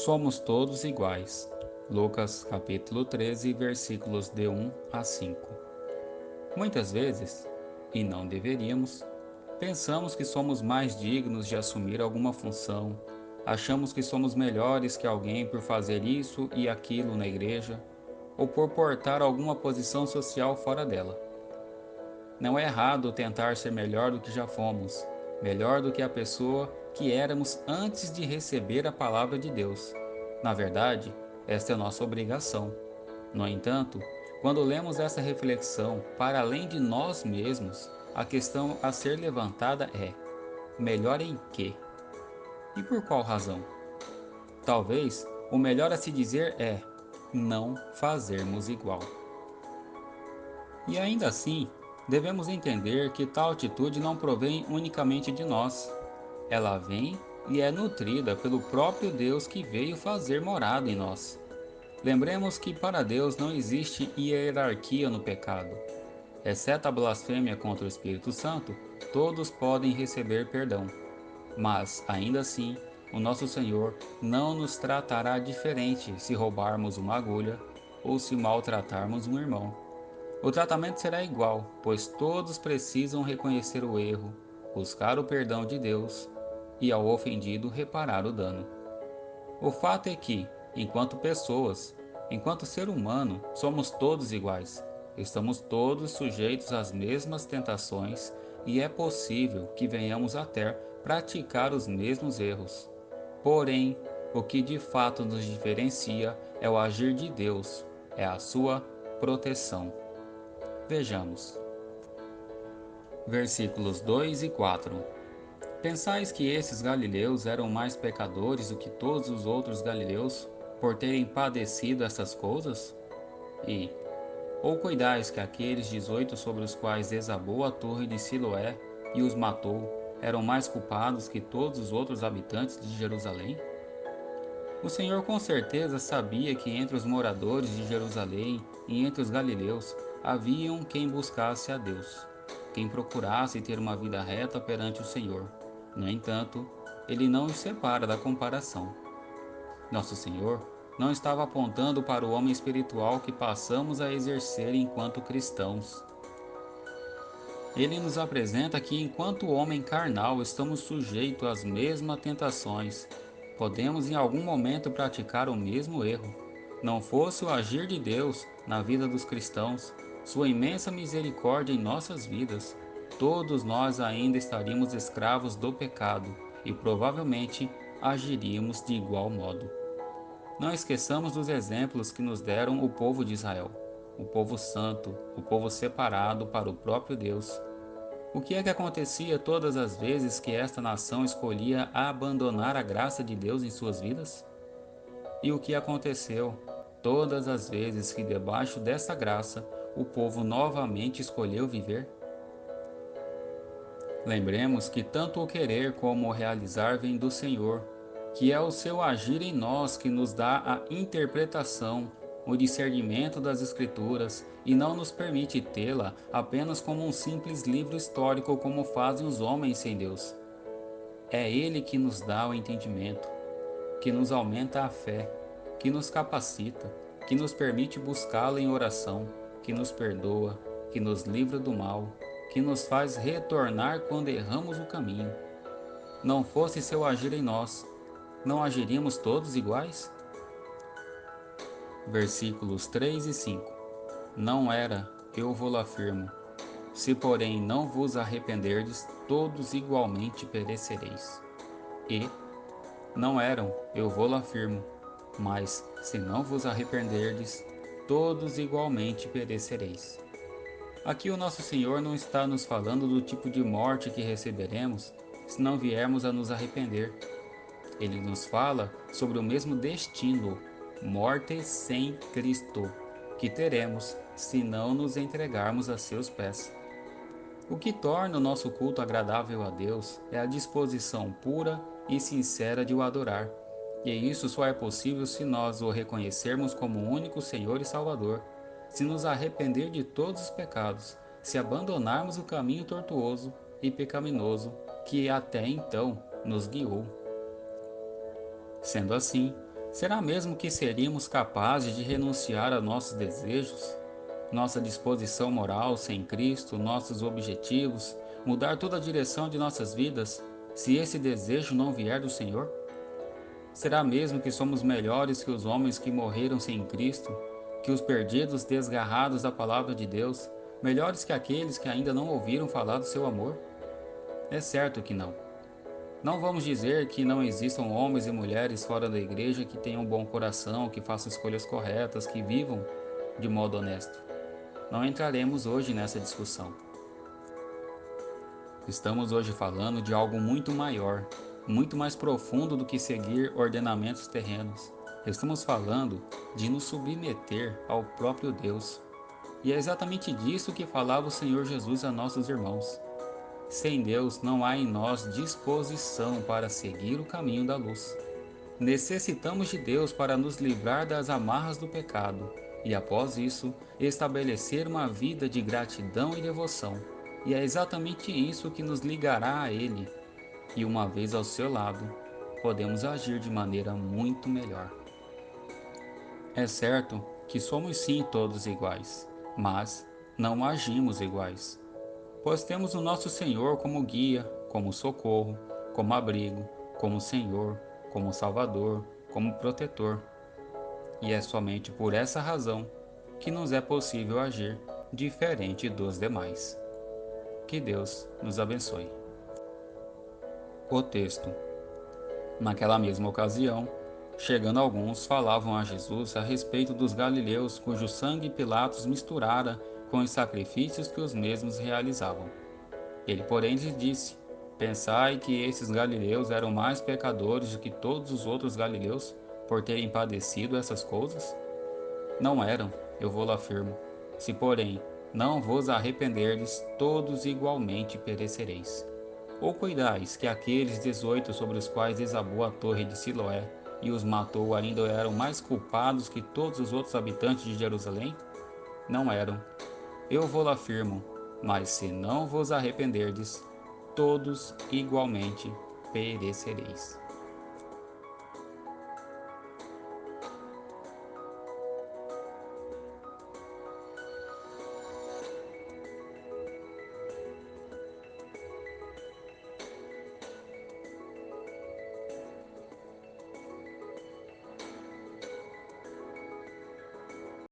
Somos todos iguais. Lucas capítulo 13, versículos de 1 a 5. Muitas vezes, e não deveríamos, pensamos que somos mais dignos de assumir alguma função, achamos que somos melhores que alguém por fazer isso e aquilo na igreja, ou por portar alguma posição social fora dela. Não é errado tentar ser melhor do que já fomos, melhor do que a pessoa que éramos antes de receber a palavra de Deus. Na verdade, esta é nossa obrigação. No entanto, quando lemos essa reflexão para além de nós mesmos, a questão a ser levantada é: melhor em quê? E por qual razão? Talvez o melhor a se dizer é não fazermos igual. E ainda assim, devemos entender que tal atitude não provém unicamente de nós. Ela vem e é nutrida pelo próprio Deus que veio fazer morada em nós. Lembremos que para Deus não existe hierarquia no pecado. Exceto a blasfêmia contra o Espírito Santo, todos podem receber perdão. Mas, ainda assim, o nosso Senhor não nos tratará diferente se roubarmos uma agulha ou se maltratarmos um irmão. O tratamento será igual, pois todos precisam reconhecer o erro, buscar o perdão de Deus e, ao ofendido, reparar o dano. O fato é que, enquanto pessoas, enquanto ser humano, somos todos iguais. Estamos todos sujeitos às mesmas tentações e é possível que venhamos até praticar os mesmos erros. Porém, o que de fato nos diferencia é o agir de Deus, é a sua proteção. Vejamos. Versículos 2 e 4. Pensais que esses galileus eram mais pecadores do que todos os outros galileus, por terem padecido essas coisas? E, ou cuidais que aqueles 18 sobre os quais desabou a torre de Siloé e os matou, eram mais culpados que todos os outros habitantes de Jerusalém? O Senhor com certeza sabia que entre os moradores de Jerusalém e entre os galileus haviam quem buscasse a Deus, quem procurasse ter uma vida reta perante o Senhor. No entanto, ele não os separa da comparação. Nosso Senhor não estava apontando para o homem espiritual que passamos a exercer enquanto cristãos. Ele nos apresenta que, enquanto homem carnal, estamos sujeitos às mesmas tentações. Podemos em algum momento praticar o mesmo erro. Não fosse o agir de Deus na vida dos cristãos, sua imensa misericórdia em nossas vidas, todos nós ainda estaríamos escravos do pecado e provavelmente agiríamos de igual modo. Não esqueçamos dos exemplos que nos deram o povo de Israel, o povo santo, o povo separado para o próprio Deus. O que é que acontecia todas as vezes que esta nação escolhia abandonar a graça de Deus em suas vidas? E o que aconteceu todas as vezes que, debaixo dessa graça, o povo novamente escolheu viver? Lembremos que tanto o querer como o realizar vem do Senhor, que é o seu agir em nós que nos dá a interpretação, o discernimento das Escrituras e não nos permite tê-la apenas como um simples livro histórico como fazem os homens sem Deus. É Ele que nos dá o entendimento, que nos aumenta a fé, que nos capacita, que nos permite buscá-lo em oração, que nos perdoa, que nos livra do mal, que nos faz retornar quando erramos o caminho. Não fosse seu agir em nós, não agiríamos todos iguais? Versículos 3 e 5. Não era, eu vou-lo afirmo. Se porém não vos arrependerdes, todos igualmente perecereis. E não eram, eu vou-lo afirmo. Mas, se não vos arrependerdes, todos igualmente perecereis. Aqui o nosso Senhor não está nos falando do tipo de morte que receberemos se não viermos a nos arrepender. Ele nos fala sobre o mesmo destino, morte sem Cristo, que teremos se não nos entregarmos a seus pés. O que torna o nosso culto agradável a Deus é a disposição pura e sincera de o adorar. E isso só é possível se nós o reconhecermos como o único Senhor e Salvador, se nos arrepender de todos os pecados, se abandonarmos o caminho tortuoso e pecaminoso que até então nos guiou. Sendo assim, Será mesmo que seríamos capazes de renunciar a nossos desejos, nossa disposição moral sem Cristo, nossos objetivos, mudar toda a direção de nossas vidas, se esse desejo não vier do Senhor? Será mesmo que somos melhores que os homens que morreram sem Cristo, que os perdidos desgarrados da palavra de Deus, melhores que aqueles que ainda não ouviram falar do seu amor? É certo que não. Não vamos dizer que não existam homens e mulheres fora da igreja que tenham um bom coração, que façam escolhas corretas, que vivam de modo honesto. Não entraremos hoje nessa discussão. Estamos hoje falando de algo muito maior, muito mais profundo do que seguir ordenamentos terrenos. Estamos falando de nos submeter ao próprio Deus. E é exatamente disso que falava o Senhor Jesus a nossos irmãos. Sem Deus não há em nós disposição para seguir o caminho da luz. Necessitamos de Deus para nos livrar das amarras do pecado e, após isso, estabelecer uma vida de gratidão e devoção. E é exatamente isso que nos ligará a Ele. E uma vez ao seu lado, podemos agir de maneira muito melhor. É certo que somos sim todos iguais, mas não agimos iguais. Pois temos o nosso Senhor como guia, como socorro, como abrigo, como Senhor, como Salvador, como protetor. E é somente por essa razão que nos é possível agir diferente dos demais. Que Deus nos abençoe. O texto. Naquela mesma ocasião, chegando alguns, falavam a Jesus a respeito dos galileus cujo sangue Pilatos misturara com os sacrifícios que os mesmos realizavam. Ele, porém, lhes disse: Pensai que esses galileus eram mais pecadores do que todos os outros galileus por terem padecido essas coisas? Não eram, eu vou-lo afirmo. Se, porém, não vos arrependerdes, todos igualmente perecereis. Ou cuidais que aqueles 18 sobre os quais desabou a torre de Siloé e os matou ainda eram mais culpados que todos os outros habitantes de Jerusalém? Não eram. Eu vou-lo afirmo, mas se não vos arrependerdes, todos igualmente perecereis.